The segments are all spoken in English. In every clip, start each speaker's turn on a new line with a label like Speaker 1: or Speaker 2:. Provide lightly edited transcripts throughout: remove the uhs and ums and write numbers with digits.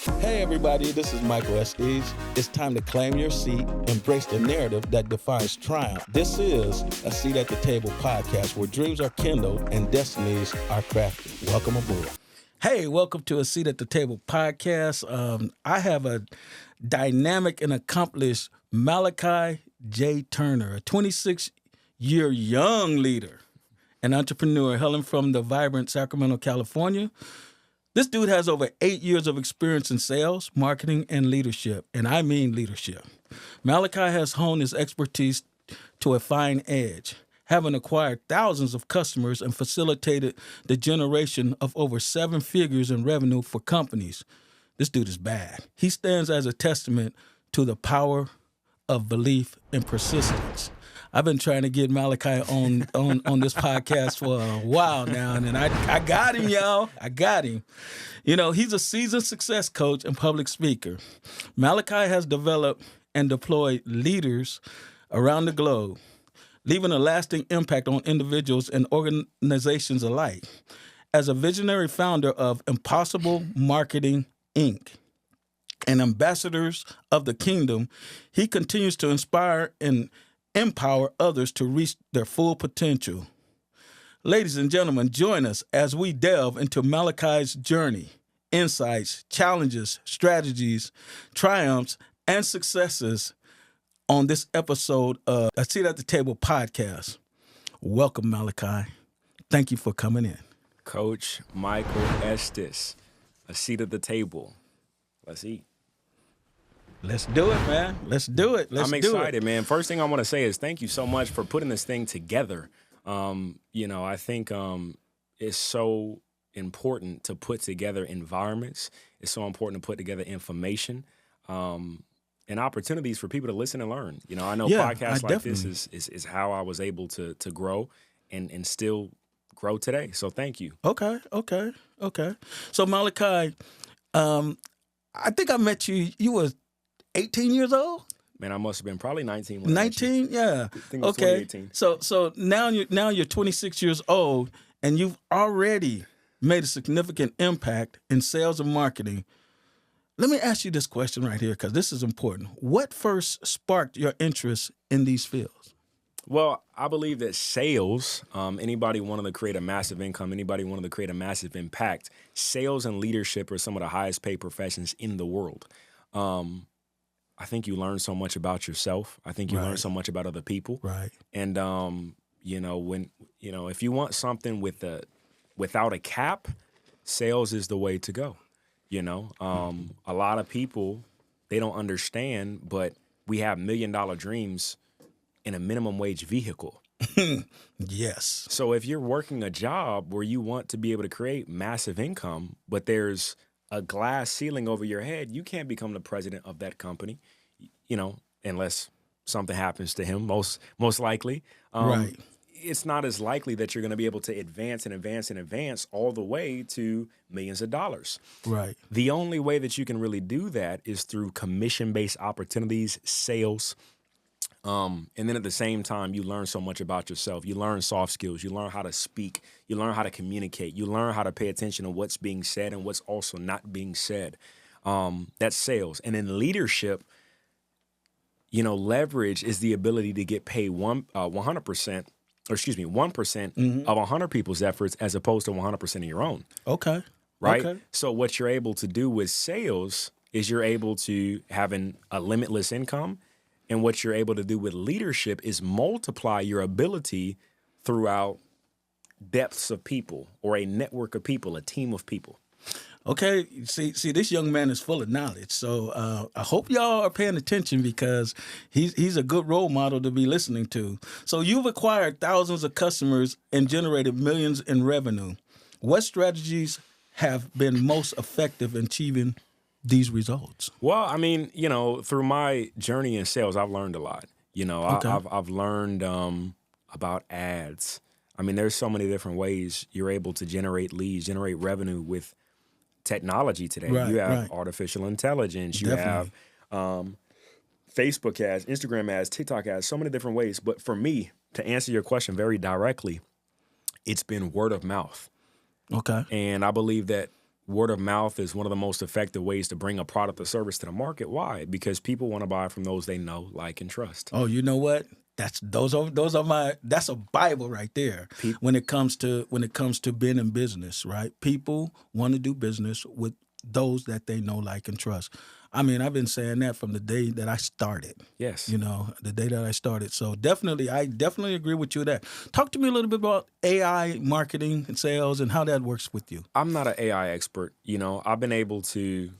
Speaker 1: Hey everybody, this is Michael Estes. It's time to claim your seat, embrace the narrative that defines triumph. This is a Seat at the Table podcast where dreams are kindled and destinies are crafted. Welcome aboard. Hey, welcome to a Seat at the Table podcast. I have a dynamic and accomplished Malachi J. Turner, a 26-year young leader and entrepreneur hailing from the vibrant Sacramento, California. This dude has over 8 years of experience in sales, marketing, and leadership, and I mean leadership. Malachi has honed his expertise to a fine edge, having acquired thousands of customers and facilitated the generation of over 7 figures in revenue for companies. This dude is bad. He stands as a testament to the power of belief and persistence. I've been trying to get Malachi on this podcast for a while now, and I got him, y'all. I got him. You know, he's a seasoned success coach and public speaker. Malachi has developed and deployed leaders around the globe, leaving a lasting impact on individuals and organizations alike. As a visionary founder of Impossible Marketing, Inc., and ambassadors of the kingdom, he continues to inspire and empower others to reach their full potential. Ladies and gentlemen, join us as we delve into Malachi's journey, insights, challenges, strategies, triumphs, and successes on this episode of A Seat at the Table podcast. Welcome, Malachi. Thank you for coming in.
Speaker 2: Coach Michael Estes, A Seat at the Table. Let's eat.
Speaker 1: Let's do it, man. Let's do it.
Speaker 2: I'm excited, man. First thing I want to say is thank you so much for putting this thing together. I think it's so important to put together environments. It's so important to put together information and opportunities for people to listen and learn. You know, I know podcasts like this is how I was able to grow and still grow today. So thank you.
Speaker 1: Okay. So Malachi, I think I met you. You were 18 years old?
Speaker 2: Man, I must have been probably 19.
Speaker 1: 19? Yeah.
Speaker 2: I think it was 2018.
Speaker 1: So now you're 26 years old, and you've already made a significant impact in sales and marketing. Let me ask you this question right here, because this is important. What first sparked your interest in these fields?
Speaker 2: Well, I believe that sales, anybody wanting to create a massive income, anybody wanting to create a massive impact, sales and leadership are some of the highest paid professions in the world. I think you learn so much about yourself. I think you learn so much about other people.
Speaker 1: Right.
Speaker 2: And if you want something without a cap, sales is the way to go. A lot of people, they don't understand, but we have $1 million dreams in a minimum wage vehicle.
Speaker 1: Yes.
Speaker 2: So if you're working a job where you want to be able to create massive income, but there's a glass ceiling over your head, you can't become the president of that company, unless something happens to him, most likely.
Speaker 1: Right.
Speaker 2: It's not as likely that you're going to be able to advance all the way to millions of dollars.
Speaker 1: Right.
Speaker 2: The only way that you can really do that is through commission-based opportunities, sales. And then at the same time, you learn so much about yourself. You learn soft skills. You learn how to speak. You learn how to communicate. You learn how to pay attention to what's being said and what's also not being said. That's sales. And in leadership, leverage is the ability to get paid 1% of 100 people's efforts as opposed to 100% of your own.
Speaker 1: Okay.
Speaker 2: Right?
Speaker 1: Okay.
Speaker 2: So what you're able to do with sales is you're able to have a limitless income. And what you're able to do with leadership is multiply your ability throughout depths of people or a network of people, a team of people.
Speaker 1: Okay, see, this young man is full of knowledge. So I hope y'all are paying attention because he's a good role model to be listening to. So you've acquired thousands of customers and generated millions in revenue. What strategies have been most effective in achieving these results?
Speaker 2: Well, I mean, through my journey in sales, I've learned a lot.
Speaker 1: Okay.
Speaker 2: I've learned about ads. I mean, there's so many different ways you're able to generate leads, generate revenue with technology today.
Speaker 1: Right,
Speaker 2: you have
Speaker 1: right.
Speaker 2: artificial intelligence. You
Speaker 1: Definitely.
Speaker 2: have Facebook ads, Instagram ads, TikTok ads, so many different ways. But for me, to answer your question very directly, it's been word of mouth.
Speaker 1: Okay.
Speaker 2: And I believe that word of mouth is one of the most effective ways to bring a product or service to the market. Why? Because people want to buy from those they know, like, and trust.
Speaker 1: Oh, you know what? That's a Bible right there. When it comes to being in business, right? People want to do business with those that they know, like, and trust. I mean, I've been saying that from the day that I started.
Speaker 2: Yes.
Speaker 1: The day that I started. So I definitely agree with you there. Talk to me a little bit about AI marketing and sales and how that works with you.
Speaker 2: I'm not an AI expert. I've been able to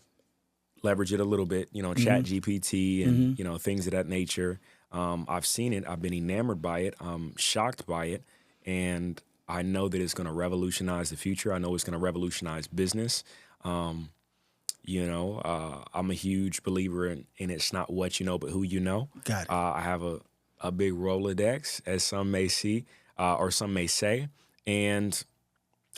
Speaker 2: leverage it a little bit, Chat GPT and, things of that nature. I've seen it. I've been enamored by it. I'm shocked by it. And I know that it's going to revolutionize the future. I know it's going to revolutionize business. I'm a huge believer in it's not what you know, but who you know.
Speaker 1: Got it.
Speaker 2: I have a big Rolodex, as some may see, or some may say. And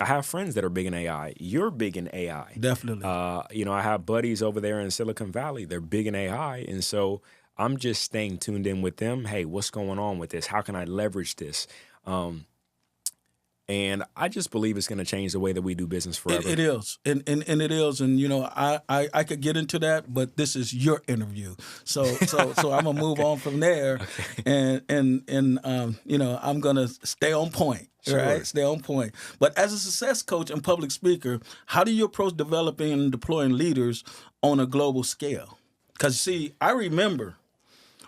Speaker 2: I have friends that are big in AI. You're big in AI.
Speaker 1: Definitely.
Speaker 2: I have buddies over there in Silicon Valley. They're big in AI. And so I'm just staying tuned in with them. Hey, what's going on with this? How can I leverage this? And I just believe it's going to change the way that we do business forever.
Speaker 1: It is, and it is, and I could get into that, but this is your interview, so I'm gonna move on from there,
Speaker 2: Okay.
Speaker 1: and I'm gonna stay on point,
Speaker 2: Sure.
Speaker 1: right? Stay on point. But as a success coach and public speaker, how do you approach developing and deploying leaders on a global scale? Because see, I remember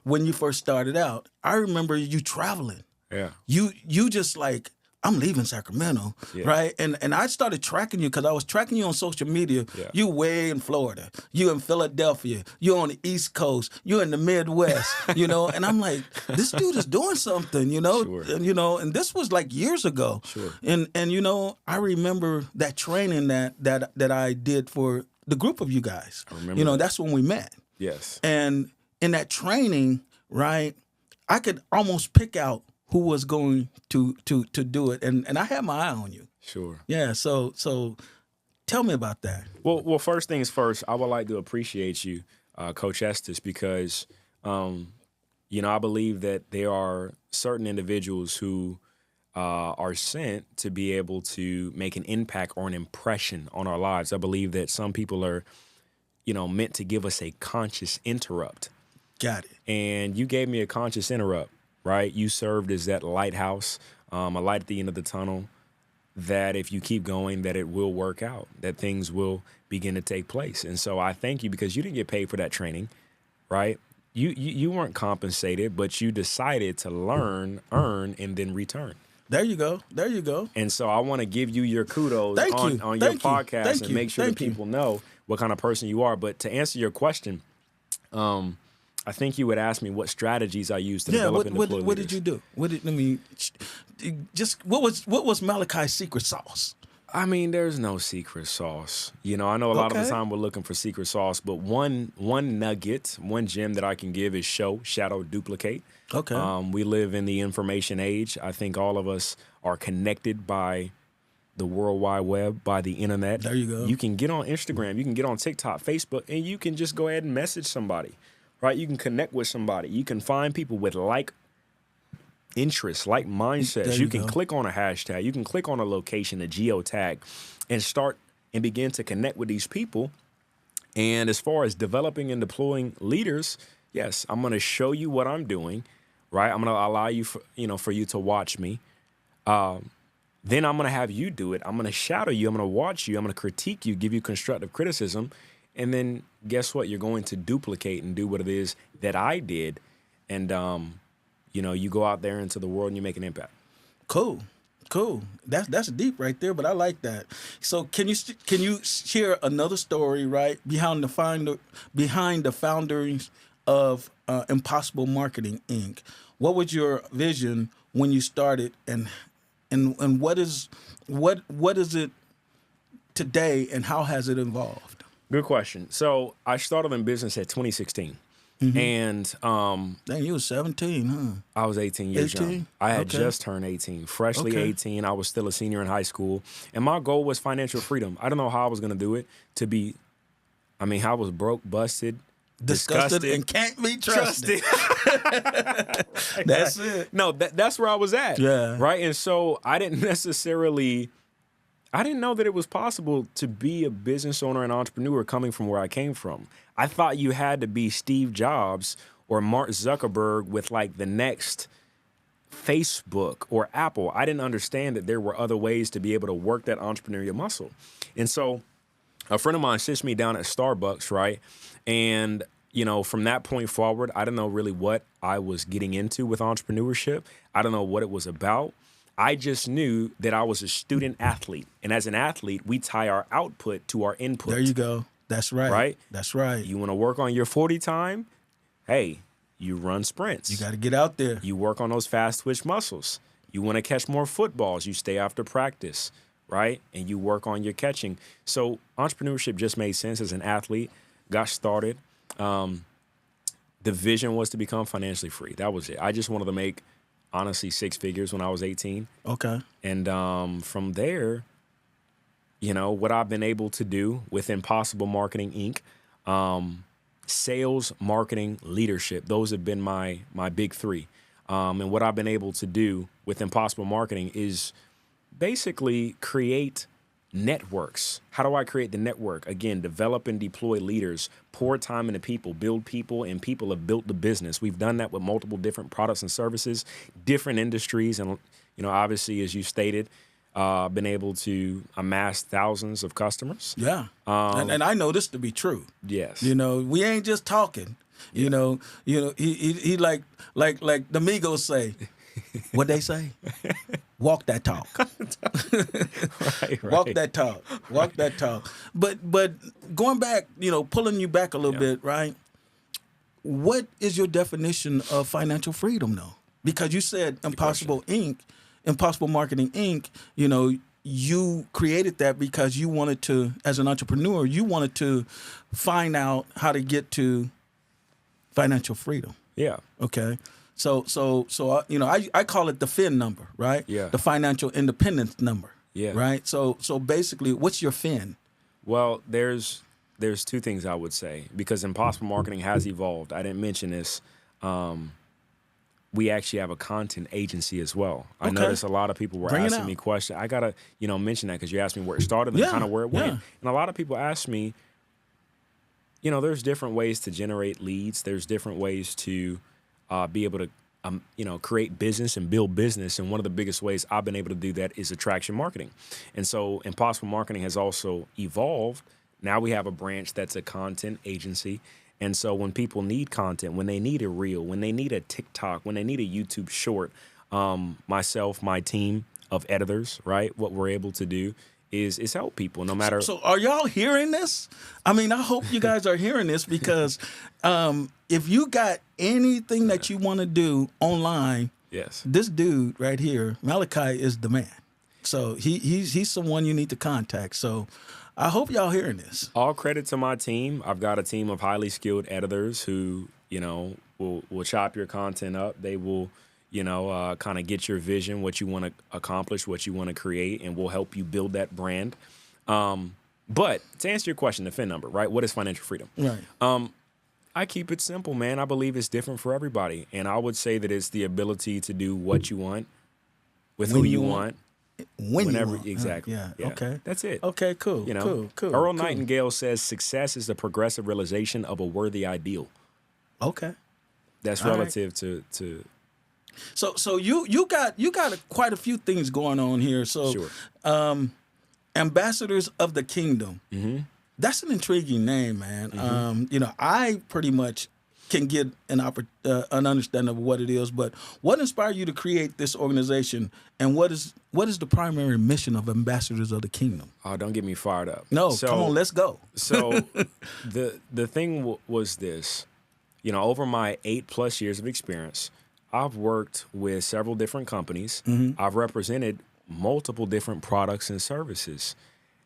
Speaker 1: when you first started out. I remember you traveling.
Speaker 2: Yeah.
Speaker 1: You just like, I'm leaving Sacramento,
Speaker 2: Yeah.
Speaker 1: right? And I started tracking you because I was tracking you on social media.
Speaker 2: Yeah.
Speaker 1: You way in Florida. You in Philadelphia. You on the East Coast. You in the Midwest, And I'm like, this dude is doing something,
Speaker 2: Sure.
Speaker 1: And this was like years ago.
Speaker 2: Sure.
Speaker 1: And I remember that training that I did for the group of you guys.
Speaker 2: I remember
Speaker 1: That's when we met.
Speaker 2: Yes.
Speaker 1: And in that training, right, I could almost pick out who was going to do it, and I had my eye on you.
Speaker 2: Sure.
Speaker 1: Yeah. So tell me about that.
Speaker 2: Well, first things first, I would like to appreciate you, Coach Estes, because, I believe that there are certain individuals who are sent to be able to make an impact or an impression on our lives. I believe that some people are, meant to give us a conscious interrupt.
Speaker 1: Got it.
Speaker 2: And you gave me a conscious interrupt, right? You served as that lighthouse, a light at the end of the tunnel, that if you keep going, that it will work out, that things will begin to take place. And so I thank you because you didn't get paid for that training, right? You weren't compensated, but you decided to learn, earn, and then return.
Speaker 1: There you go. There you go.
Speaker 2: And so I want to give you your kudos on your podcast and make sure that people know what kind of person you are. But to answer your question, I think you would ask me what strategies I use to develop and deploy leaders.
Speaker 1: What did you do? What was Malachi's secret sauce?
Speaker 2: I mean, there's no secret sauce. I know a lot of the time we're looking for secret sauce, but one nugget, one gem that I can give is show, shadow, duplicate.
Speaker 1: Okay.
Speaker 2: We live in the information age. I think all of us are connected by the World Wide Web, by the internet.
Speaker 1: There you go.
Speaker 2: You can get on Instagram, you can get on TikTok, Facebook, and you can just go ahead and message somebody. Right, you can connect with somebody. You can find people with like interests, like mindsets. You can click on a hashtag. You can click on a location, a geotag, and start and begin to connect with these people. And as far as developing and deploying leaders, yes, I'm going to show you what I'm doing. Right, I'm going to allow you for you to watch me. Then I'm going to have you do it. I'm going to shadow you. I'm going to watch you. I'm going to critique you, give you constructive criticism. And then guess what? You're going to duplicate and do what it is that I did. And, you go out there into the world and you make an impact. Cool.
Speaker 1: That's deep right there, but I like that. So can you share another story, right, behind the founders of Impossible Marketing, Inc.? What was your vision when you started, and what is it today, and how has it evolved?
Speaker 2: Good question. So I started in business at 2016. Mm-hmm. And
Speaker 1: dang, you was 17, huh?
Speaker 2: I was 18 years
Speaker 1: 18?
Speaker 2: young. I had just turned 18, freshly 18. I was still a senior in high school. And my goal was financial freedom. I don't know how I was going to do it. I was broke, busted, disgusted,
Speaker 1: and can't be trusted. That's it.
Speaker 2: No, that's where I was at.
Speaker 1: Yeah.
Speaker 2: Right. And so I didn't necessarily I didn't know that it was possible to be a business owner and entrepreneur coming from where I came from. I thought you had to be Steve Jobs or Mark Zuckerberg with like the next Facebook or Apple. I didn't understand that there were other ways to be able to work that entrepreneurial muscle. And so a friend of mine sits me down at Starbucks, right? And, from that point forward, I didn't know really what I was getting into with entrepreneurship. I don't know what it was about. I just knew that I was a student athlete. And as an athlete, we tie our output to our input.
Speaker 1: There you go. That's right.
Speaker 2: Right?
Speaker 1: That's right.
Speaker 2: You want to work on your 40 time? Hey, you run sprints.
Speaker 1: You got to get out there.
Speaker 2: You work on those fast twitch muscles. You want to catch more footballs. You stay after practice, right? And you work on your catching. So entrepreneurship just made sense as an athlete. Got started. The vision was to become financially free. That was it. I just wanted to make, honestly, 6 figures when I was 18.
Speaker 1: Okay.
Speaker 2: And from there, what I've been able to do with Impossible Marketing, Inc., sales, marketing, leadership, those have been my big 3. And what I've been able to do with Impossible Marketing is basically create networks. How do I create the network? Again, develop and deploy leaders, pour time into people, build people, and people have built the business. We've done that with multiple different products and services, different industries. And, obviously, as you stated, been able to amass thousands of customers.
Speaker 1: Yeah. And I know this to be true.
Speaker 2: Yes.
Speaker 1: We ain't just talking.
Speaker 2: Yeah.
Speaker 1: He like the Migos say, what they say? Walk that talk.
Speaker 2: Right.
Speaker 1: Walk that talk. Walk that talk. But going back, pulling you back a little bit, right? What is your definition of financial freedom, though? Because you said Impossible Marketing Inc., you created that because you wanted to, as an entrepreneur, you wanted to find out how to get to financial freedom.
Speaker 2: Yeah.
Speaker 1: Okay. So I call it the FIN number, right?
Speaker 2: Yeah.
Speaker 1: The financial independence number.
Speaker 2: Yeah.
Speaker 1: Right. So basically, what's your FIN?
Speaker 2: Well, there's 2 things I would say, because Impossible Marketing has evolved. I didn't mention this. We actually have a content agency as well. I noticed a lot of people were asking me questions. I gotta, mention that because you asked me where it started and kind of where it went.
Speaker 1: Yeah.
Speaker 2: And a lot of people ask me, there's different ways to generate leads. There's different ways to be able to, create business and build business. And one of the biggest ways I've been able to do that is attraction marketing. And so Impossible Marketing has also evolved. Now we have a branch that's a content agency. And so when people need content, when they need a reel, when they need a TikTok, when they need a YouTube short, myself, my team of editors, right, what we're able to do is help people no matter.
Speaker 1: So are y'all hearing this? I mean, I hope you guys are hearing this, because if you got anything that you want to do online,
Speaker 2: yes,
Speaker 1: this dude right here, Malachi, is the man. So he's someone you need to contact. So I hope y'all hearing this.
Speaker 2: All credit to my team. I've got a team of highly skilled editors who, will chop your content up. They will, kind of get your vision, what you want to accomplish, what you want to create, and we'll help you build that brand. But to answer your question, the FIN number, right? What is financial freedom?
Speaker 1: Right.
Speaker 2: I keep it simple, man. I believe it's different for everybody. And I would say that it's the ability to do what you want with who you want. Whenever you want. Exactly.
Speaker 1: Yeah.
Speaker 2: Yeah.
Speaker 1: Okay.
Speaker 2: That's it.
Speaker 1: Okay. Cool. Cool.
Speaker 2: Earl Nightingale says success is the progressive realization of a worthy ideal.
Speaker 1: Okay.
Speaker 2: That's
Speaker 1: All
Speaker 2: relative to.
Speaker 1: So you got quite a few things going on here. So,
Speaker 2: Sure.
Speaker 1: Ambassadors of the Kingdom.
Speaker 2: Mm-hmm.
Speaker 1: That's an intriguing name, man.
Speaker 2: Mm-hmm.
Speaker 1: I pretty much can get an understanding of what it is, but what inspired you to create this organization, and what is the primary mission of Ambassadors of the Kingdom?
Speaker 2: Oh, don't get me fired up.
Speaker 1: No, come on, let's go.
Speaker 2: So the thing was this, over my 8+ years of experience, I've worked with several different companies.
Speaker 1: Mm-hmm.
Speaker 2: I've represented multiple different products and services,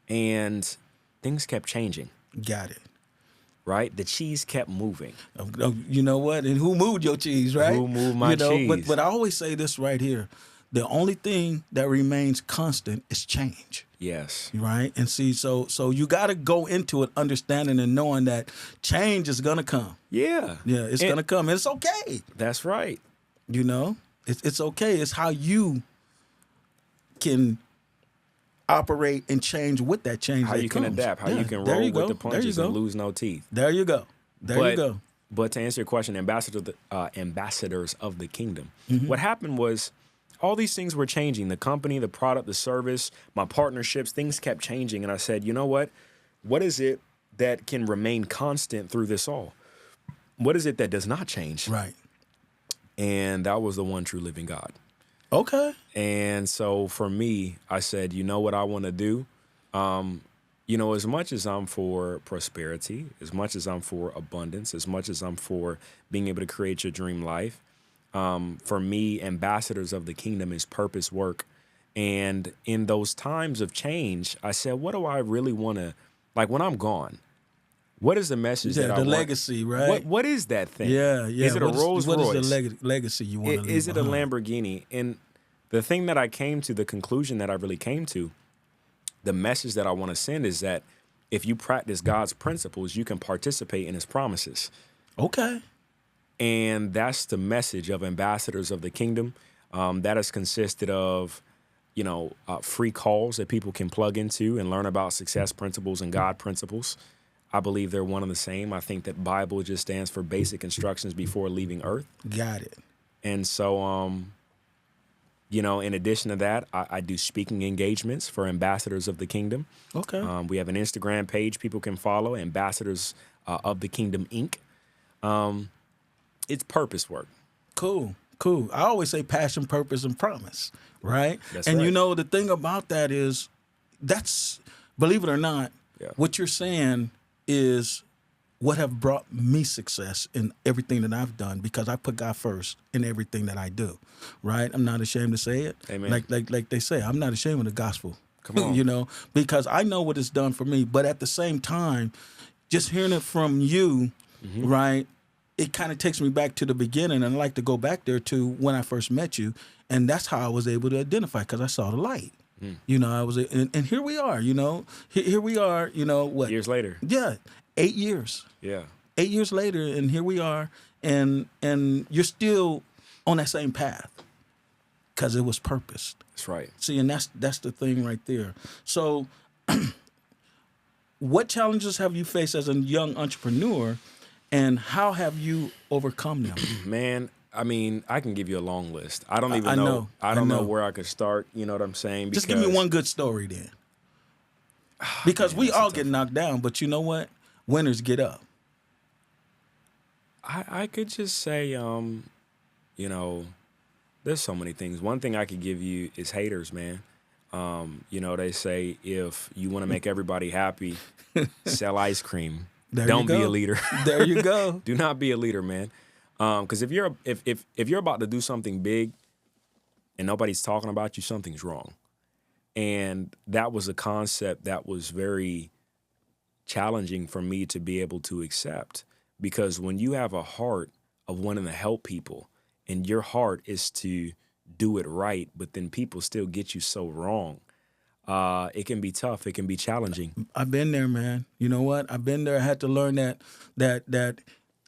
Speaker 2: and things kept changing.
Speaker 1: Got it.
Speaker 2: Right? The cheese kept moving.
Speaker 1: You know what? And who moved your cheese, right?
Speaker 2: Who moved my cheese?
Speaker 1: But I always say this right here. The only thing that remains constant is change.
Speaker 2: Yes.
Speaker 1: Right? And see, so you got to go into it understanding and knowing that change is going to come.
Speaker 2: Yeah.
Speaker 1: Yeah, it's going to come. And it's okay.
Speaker 2: That's right.
Speaker 1: It's okay. It's how you can operate and change with that change.
Speaker 2: How
Speaker 1: that
Speaker 2: you can
Speaker 1: comes.
Speaker 2: adapt, how you can roll with the punches and lose no teeth.
Speaker 1: There you go. There you go.
Speaker 2: But to answer your question, ambassadors of the kingdom, what happened was all these things were changing. The company, the product, the service, my partnerships, things kept changing. And I said, you know what? What is it that can remain constant through this all? What is it that does not change?
Speaker 1: Right.
Speaker 2: And that was the one true living God.
Speaker 1: Okay.
Speaker 2: And so for me, I said, you know what I want to do? As much as I'm for prosperity, as much as I'm for abundance, as much as I'm for being able to create your dream life, for me, ambassadors of the kingdom is purpose work. And in those times of change, I said, what do I really want to, like when I'm gone, what is the message that I want?
Speaker 1: The legacy, right?
Speaker 2: What is that thing?
Speaker 1: Yeah.
Speaker 2: Is it a Rolls Royce?
Speaker 1: What is the legacy you want to leave
Speaker 2: Is it a
Speaker 1: behind?
Speaker 2: Lamborghini? And the thing that I came to, the conclusion that I really came to, the message that I want to send is that if you practice God's principles, you can participate in his promises.
Speaker 1: Okay.
Speaker 2: And that's the message of ambassadors of the kingdom. That has consisted of, free calls that people can plug into and learn about success principles and God principles. I believe they're one and the same. I think that Bible just stands for basic instructions before leaving earth.
Speaker 1: Got it.
Speaker 2: And so, in addition to that, I do speaking engagements for ambassadors of the kingdom.
Speaker 1: Okay.
Speaker 2: We have an Instagram page people can follow, Ambassadors of the Kingdom, Inc. It's purpose work.
Speaker 1: Cool. I always say passion, purpose, and promise, right?
Speaker 2: That's
Speaker 1: and
Speaker 2: right.
Speaker 1: the thing about that is that's, believe it or not, what you're saying is what have brought me success in everything that I've done, because I put God first in everything that I do, right? I'm not ashamed to say it.
Speaker 2: Amen.
Speaker 1: Like they say, I'm not ashamed of the gospel.
Speaker 2: Come on.
Speaker 1: Because I know what it's done for me. But at the same time, just hearing it from you, right, it kind of takes me back to the beginning. And I like to go back there to when I first met you. And that's how I was able to identify, because I saw the light. I was, and here we are, here we are, what?
Speaker 2: Years later.
Speaker 1: Yeah, 8 years.
Speaker 2: Yeah.
Speaker 1: 8 years later, and here we are, and you're still on that same path, because it was purposed.
Speaker 2: That's right.
Speaker 1: See, and that's the thing right there. So, what challenges have you faced as a young entrepreneur, and how have you overcome them?
Speaker 2: Man, I mean, I can give you a long list. I don't even know. I don't know where I could start. You know what I'm saying?
Speaker 1: Just give me one good story then. Because we all get knocked down, but you know what? Winners get up.
Speaker 2: I could just say, there's so many things. One thing I could give you is haters, man. They say if you want to make everybody happy, sell ice cream. Don't be a leader.
Speaker 1: There you go.
Speaker 2: Do not be a leader, man. Because if you're about to do something big and nobody's talking about you, something's wrong. And that was a concept that was very challenging for me to be able to accept, because when you have a heart of wanting to help people and your heart is to do it right, but then people still get you so wrong, it can be tough. It can be challenging.
Speaker 1: I've been there, man. You know what? I've been there. I had to learn that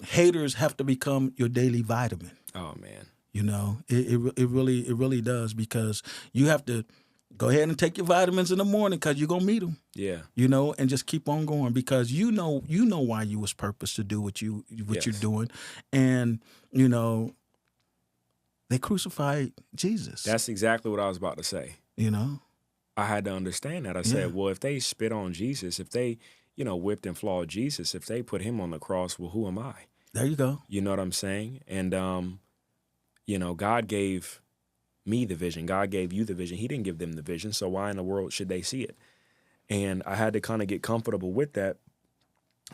Speaker 1: haters have to become your daily vitamin.
Speaker 2: Oh man.
Speaker 1: It really does, because you have to go ahead and take your vitamins in the morning, because you're gonna meet them.
Speaker 2: Yeah.
Speaker 1: And just keep on going, because you know why you was purposed to do what you're doing, and they crucified Jesus.
Speaker 2: That's exactly what I was about to say. I had to understand that. I said, well, if they spit on Jesus, if they whipped and flawed Jesus, if they put him on the cross, well, who am I?
Speaker 1: There you go.
Speaker 2: You know what I'm saying? And, God gave me the vision. God gave you the vision. He didn't give them the vision. So why in the world should they see it? And I had to kind of get comfortable with that.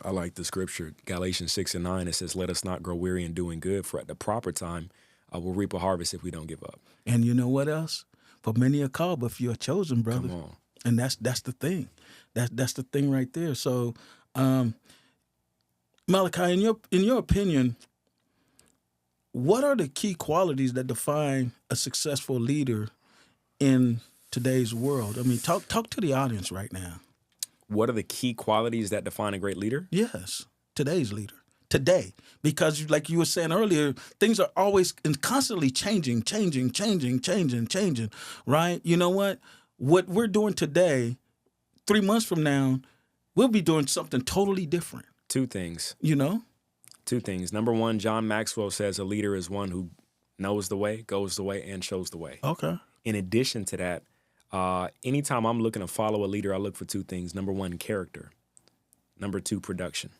Speaker 2: I like the scripture, Galatians 6:9. It says, let us not grow weary in doing good, for at the proper time, we'll reap a harvest if we don't give up.
Speaker 1: And you know what else? For many are called, but few are chosen, brother.
Speaker 2: Come on.
Speaker 1: And that's the thing. That's the thing right there. So, Malachi, in your opinion, what are the key qualities that define a successful leader in today's world? I mean, talk to the audience right now.
Speaker 2: What are the key qualities that define a great leader?
Speaker 1: Yes, today's leader. Today, because like you were saying earlier, things are always and constantly changing, right? You know what? what we're doing today, 3 months from now, we'll be doing something totally different.
Speaker 2: Two things.
Speaker 1: You know?
Speaker 2: Two things. Number one, John Maxwell says a leader is one who knows the way, goes the way, and shows the way.
Speaker 1: Okay.
Speaker 2: In addition to that, anytime I'm looking to follow a leader, I look for two things. Number one, character. Number two, production.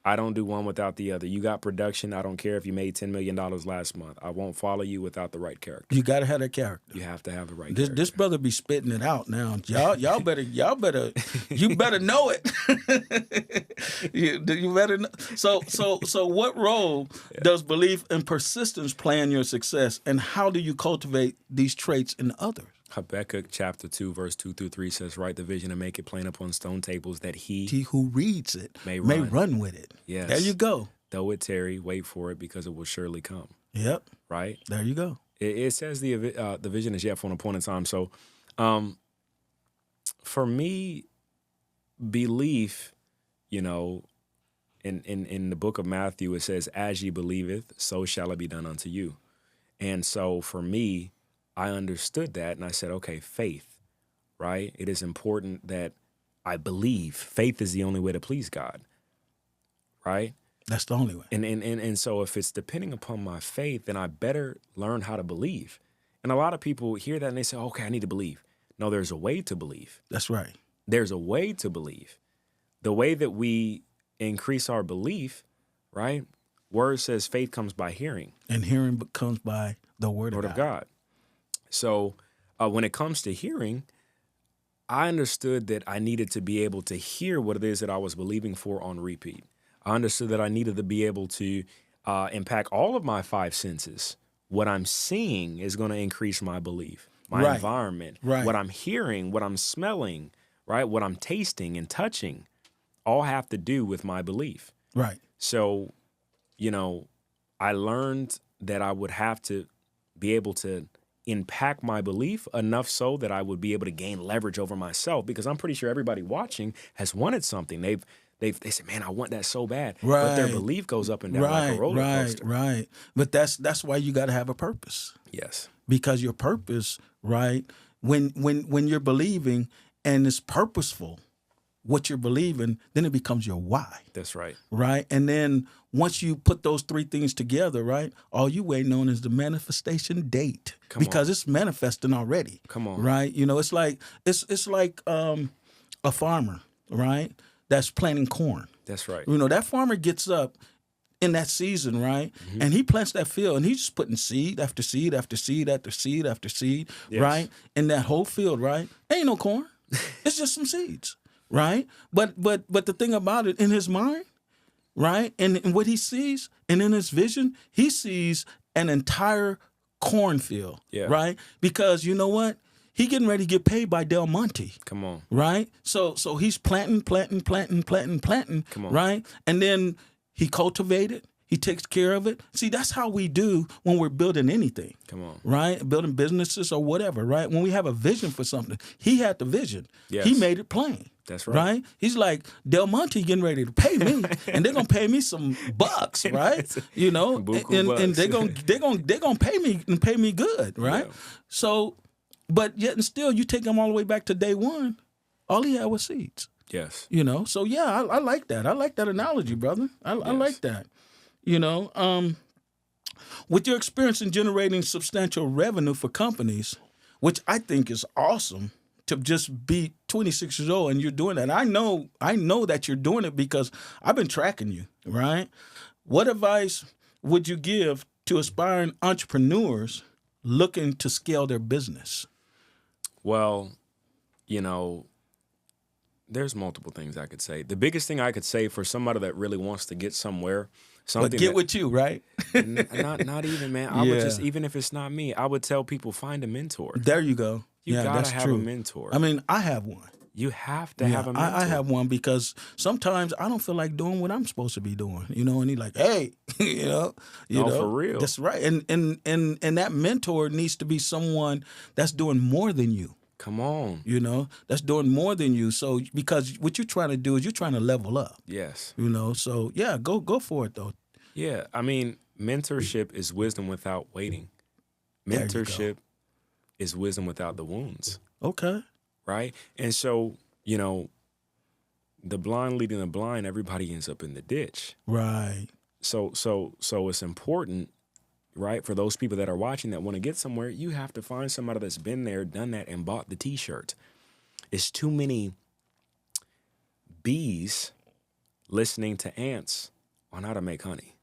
Speaker 2: I don't do one without the other. You got production. I don't care if you made $10 million last month. I won't follow you without the right character.
Speaker 1: You got to have that character.
Speaker 2: You have to have the right
Speaker 1: character. This brother be spitting it out now. Y'all better, you better know it. you better know. So what role does belief and persistence play in your success, and how do you cultivate these traits in others?
Speaker 2: Habakkuk chapter 2, verse 2-3 says, write the vision and make it plain upon stone tables that he
Speaker 1: who reads it may run with it.
Speaker 2: Yes.
Speaker 1: There you go.
Speaker 2: Though it tarry, wait for it because it will surely come.
Speaker 1: Yep.
Speaker 2: Right?
Speaker 1: There you go.
Speaker 2: It says the vision is yet for an appointed time. So for me, belief, in the book of Matthew, it says, as ye believeth, so shall it be done unto you. And so for me, I understood that, and I said, okay, faith, right? It is important that I believe. Faith is the only way to please God, right?
Speaker 1: That's the only way.
Speaker 2: And so if it's depending upon my faith, then I better learn how to believe. And a lot of people hear that and they say, okay, I need to believe. No, there's a way to believe.
Speaker 1: That's right.
Speaker 2: There's a way to believe. The way that we increase our belief, right? Word says faith comes by hearing.
Speaker 1: And hearing comes by the word of God.
Speaker 2: So when it comes to hearing, I understood that I needed to be able to hear what it is that I was believing for on repeat. I understood that I needed to be able to impact all of my five senses. What I'm seeing is going to increase my belief, my environment, what I'm hearing, what I'm smelling, right? What I'm tasting and touching all have to do with my belief.
Speaker 1: Right.
Speaker 2: So, I learned that I would have to be able to impact my belief enough so that I would be able to gain leverage over myself, because I'm pretty sure everybody watching has wanted something. They said, man, I want that so bad.
Speaker 1: Right.
Speaker 2: But their belief goes up and down like a roller coaster.
Speaker 1: Right. But that's why you got to have a purpose.
Speaker 2: Yes.
Speaker 1: Because your purpose, right, when you're believing and it's purposeful, what you're believing, then it becomes your why.
Speaker 2: That's right.
Speaker 1: Right? And then once you put those three things together, right, all you waiting on is the manifestation date. Because it's manifesting already.
Speaker 2: Come on.
Speaker 1: Right? It's like a farmer, right, that's planting corn.
Speaker 2: That's right.
Speaker 1: That farmer gets up in that season, right? Mm-hmm. And he plants that field, and he's just putting seed after seed after seed after seed after seed, right? In that whole field, right? Ain't no corn. It's just some seeds. Right? But the thing about it, in his mind, right? And what he sees, and in his vision, he sees an entire cornfield. Yeah. Right? Because you know what? He getting ready to get paid by Del Monte.
Speaker 2: Come on.
Speaker 1: Right? So he's planting. Come on. Right? And then he cultivated. He takes care of it. See, that's how we do when we're building anything.
Speaker 2: Come on.
Speaker 1: Right? Building businesses or whatever, right? When we have a vision for something, he had the vision.
Speaker 2: Yes.
Speaker 1: He made it plain.
Speaker 2: That's right.
Speaker 1: Right? He's like, Del Monte getting ready to pay me, and they're gonna pay me some bucks, right? And they're gonna pay me good, right? Yeah. So, but yet and still, you take him all the way back to day one. All he had was seeds.
Speaker 2: Yes.
Speaker 1: So yeah, I like that. I like that analogy, brother. I like that. With your experience in generating substantial revenue for companies, which I think is awesome, to just be 26 years old and you're doing that. I know that you're doing it because I've been tracking you, right? What advice would you give to aspiring entrepreneurs looking to scale their business?
Speaker 2: Well, there's multiple things I could say. The biggest thing I could say for somebody that really wants to get somewhere,
Speaker 1: with you, right?
Speaker 2: not even, man. I would just, even if it's not me, I would tell people, find a mentor.
Speaker 1: There you go.
Speaker 2: You gotta have a mentor.
Speaker 1: I mean, I have one.
Speaker 2: You have to have a mentor.
Speaker 1: I have one because sometimes I don't feel like doing what I'm supposed to be doing, and he's like, hey,
Speaker 2: for real.
Speaker 1: That's right. And that mentor needs to be someone that's doing more than you.
Speaker 2: Come on.
Speaker 1: That's doing more than you. So because what you're trying to do is you're trying to level up.
Speaker 2: Yes.
Speaker 1: So yeah, go for it though.
Speaker 2: Yeah. I mean, mentorship is wisdom without waiting. Mentorship is wisdom without the wounds.
Speaker 1: Okay.
Speaker 2: Right? And so, the blind leading the blind, everybody ends up in the ditch.
Speaker 1: Right.
Speaker 2: So it's important, right, for those people that are watching that want to get somewhere, you have to find somebody that's been there, done that, and bought the T-shirt. It's too many bees listening to ants on how to make honey.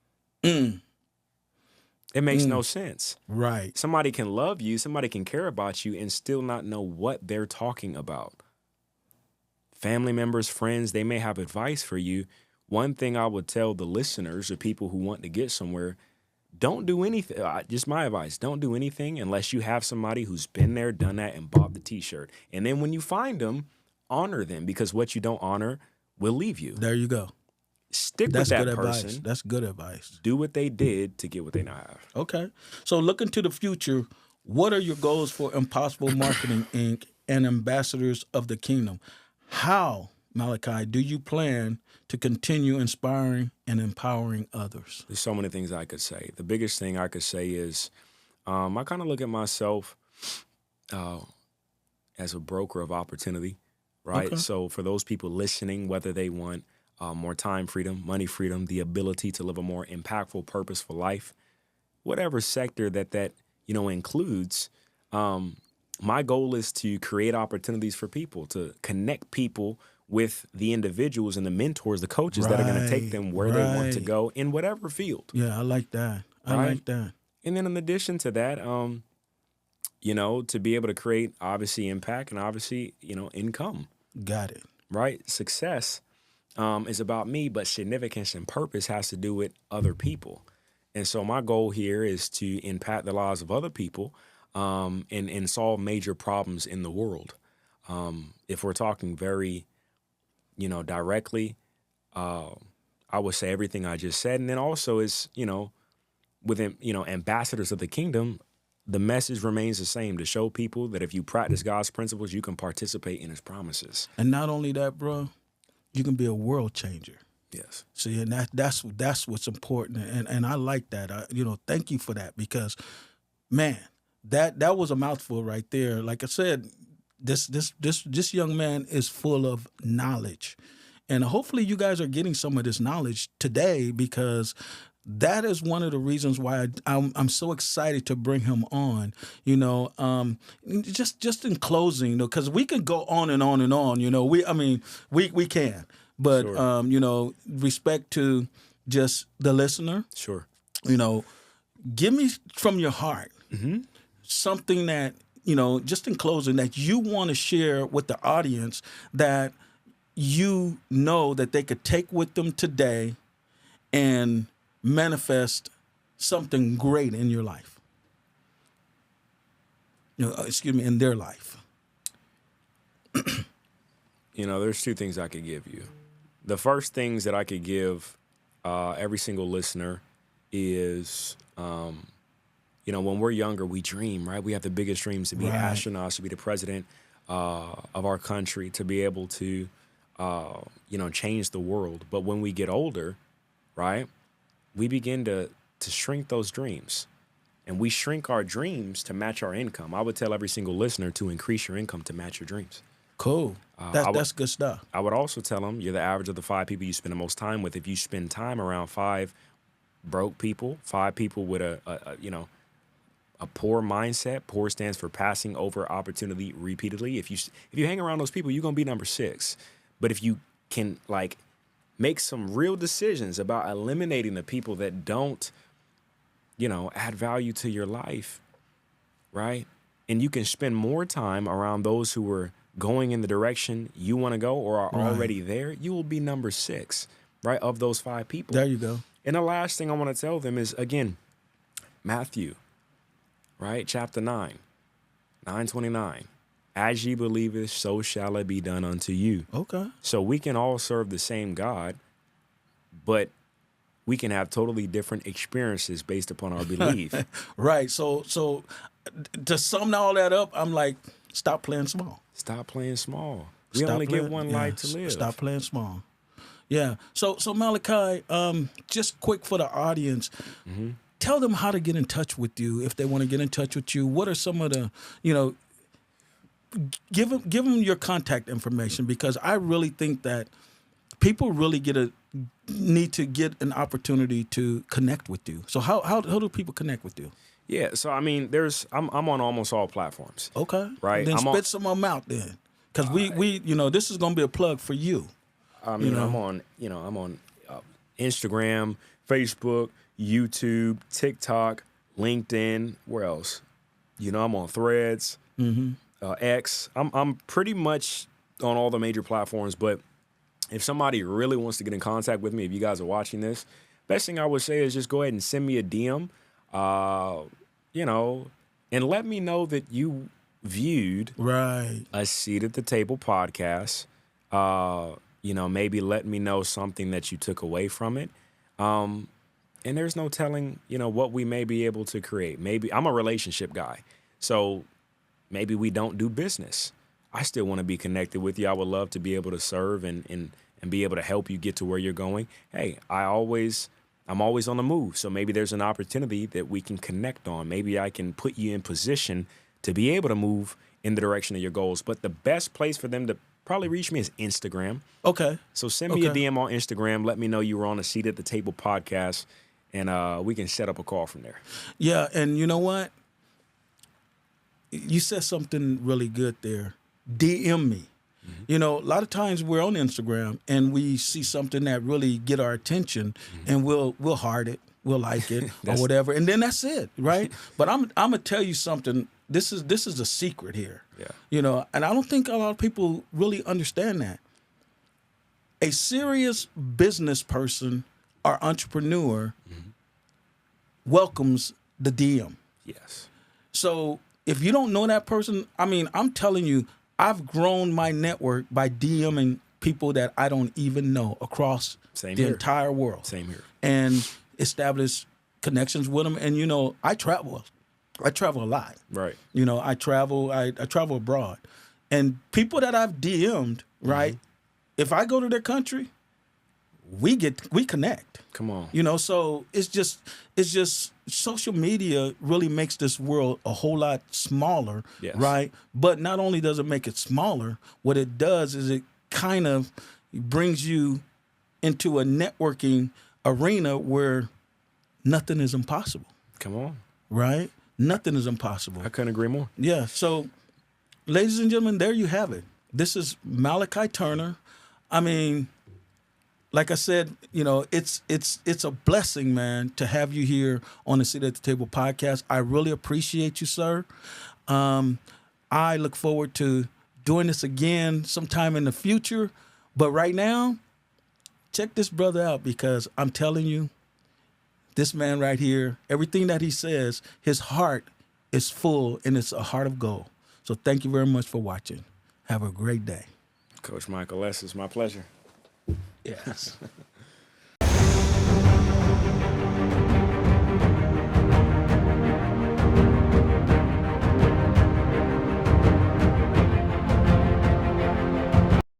Speaker 2: It makes no sense.
Speaker 1: Right.
Speaker 2: Somebody can love you, somebody can care about you, and still not know what they're talking about. Family members, friends, they may have advice for you. One thing I would tell the listeners or people who want to get somewhere, don't do anything. Just my advice, don't do anything unless you have somebody who's been there, done that, and bought the T-shirt. And then when you find them, honor them, because what you don't honor will leave you.
Speaker 1: There you go.
Speaker 2: Stick
Speaker 1: That's
Speaker 2: with that
Speaker 1: good
Speaker 2: person.
Speaker 1: advice. That's good advice.
Speaker 2: Do what they did to get what they now have.
Speaker 1: Okay. So looking to the future, what are your goals for Impossible Marketing Inc. and Ambassadors of the Kingdom? How, Malachi, do you plan to continue inspiring and empowering others?
Speaker 2: There's so many things I could say. The biggest thing I could say is I kind of look at myself as a broker of opportunity, right?
Speaker 1: Okay.
Speaker 2: So for those people listening, whether they want more time freedom, money freedom, the ability to live a more impactful, purposeful life, whatever sector that includes, my goal is to create opportunities for people, to connect people with the individuals and the mentors, the coaches that are going to take them where they want to go in whatever field.
Speaker 1: Yeah, I like that. I like that.
Speaker 2: And then in addition to that, to be able to create obviously impact and obviously, income.
Speaker 1: Got it.
Speaker 2: Right? Success is about me, but significance and purpose has to do with other people. And so my goal here is to impact the lives of other people and solve major problems in the world. If we're talking very, directly, I would say everything I just said. And then also is, within, ambassadors of the kingdom, the message remains the same, to show people that if you practice God's principles, you can participate in his promises.
Speaker 1: And not only that, bro, you can be a world changer.
Speaker 2: Yes.
Speaker 1: See, and that's what's important. And I like that. Thank you for that, because, man, that was a mouthful right there. Like I said, this young man is full of knowledge. And hopefully you guys are getting some of this knowledge today, because that is one of the reasons why I'm so excited to bring him on. Just in closing, because we can go on and on and on. We can, but
Speaker 2: Sure.
Speaker 1: Respect to just the listener.
Speaker 2: Sure.
Speaker 1: Give me from your heart something that just in closing, that you want to share with the audience, that that they could take with them today and manifest something great in your life. In their life.
Speaker 2: There's two things I could give you. The first things that I could give every single listener is, when we're younger, we dream, right? We have the biggest dreams to be astronauts, to be the president of our country, to be able to, change the world. But when we get older, right, we begin to shrink those dreams. And we shrink our dreams to match our income. I would tell every single listener to increase your income to match your dreams.
Speaker 1: Cool. That's good stuff.
Speaker 2: I would also tell them you're the average of the 5 people you spend the most time with. If you spend time around 5 broke people, 5 people with a poor mindset, poor stands for passing over opportunity repeatedly. If you hang around those people, you're going to be number 6. But if you can make some real decisions about eliminating the people that don't, add value to your life, right? And you can spend more time around those who are going in the direction you want to go or are already there, you will be number 6, right, of those 5 people.
Speaker 1: There you go.
Speaker 2: And the last thing I want to tell them is, again, Matthew, right, chapter 9:29. As ye believeth, so shall it be done unto you.
Speaker 1: Okay.
Speaker 2: So we can all serve the same God, but we can have totally different experiences based upon our belief.
Speaker 1: Right. So to sum all that up, I'm like, stop playing small.
Speaker 2: Stop playing small. We only get one life to live.
Speaker 1: Stop playing small. Yeah. So Malachi, just quick for the audience, tell them how to get in touch with you if they want to get in touch with you. What are some of the, give them your contact information, because I really think that people really need to get an opportunity to connect with you. So how do people connect with you?
Speaker 2: Yeah, so I mean, I'm on almost all platforms.
Speaker 1: Okay,
Speaker 2: right.
Speaker 1: Then spit some of them out then, because we this is gonna be a plug for you.
Speaker 2: I'm on Instagram, Facebook, YouTube, TikTok, LinkedIn. Where else? I'm on Threads, X. I'm pretty much on all the major platforms. But if somebody really wants to get in contact with me, if you guys are watching this, best thing I would say is just go ahead and send me a DM. And let me know that you viewed a Seat at the Table podcast. Maybe let me know something that you took away from it. And there's no telling, what we may be able to create. Maybe I'm a relationship guy, so maybe we don't do business. I still want to be connected with you. I would love to be able to serve and be able to help you get to where you're going. Hey, I'm always on the move. So maybe there's an opportunity that we can connect on. Maybe I can put you in position to be able to move in the direction of your goals. But the best place for them to probably reach me is Instagram.
Speaker 1: Okay.
Speaker 2: So send me a DM on Instagram. Let me know you were on a Seat at the Table podcast, and we can set up a call from there.
Speaker 1: Yeah, and you know what? You said something really good there. DM me. A lot of times we're on Instagram and we see something that really get our attention, and we'll heart it, we'll like it or whatever, and then that's it, right? But I'm gonna tell you something. This is a secret here. Yeah. And I don't think a lot of people really understand that. A serious business person or entrepreneur welcomes the DM.
Speaker 2: Yes.
Speaker 1: So if you don't know that person, I'm telling you, I've grown my network by DMing people that I don't even know across the entire world.
Speaker 2: Same here.
Speaker 1: And establish connections with them. And, I travel a lot.
Speaker 2: Right.
Speaker 1: I travel abroad. And people that I've DM'd, right, if I go to their country, we connect.
Speaker 2: Come on.
Speaker 1: So it's just social media really makes this world a whole lot smaller, right? But not only does it make it smaller, what it does is it kind of brings you into a networking arena where nothing is impossible.
Speaker 2: Come on.
Speaker 1: Right? Nothing is impossible.
Speaker 2: I couldn't agree more.
Speaker 1: Yeah. So, ladies and gentlemen, there you have it. This is Malachi Turner. Like I said, it's a blessing, man, to have you here on the Seat at the Table podcast. I really appreciate you, sir. I look forward to doing this again sometime in the future. But right now, check this brother out, because I'm telling you, this man right here, everything that he says, his heart is full, and it's a heart of gold. So thank you very much for watching. Have a great day.
Speaker 2: Coach Michael S., it's my pleasure.
Speaker 1: Yes.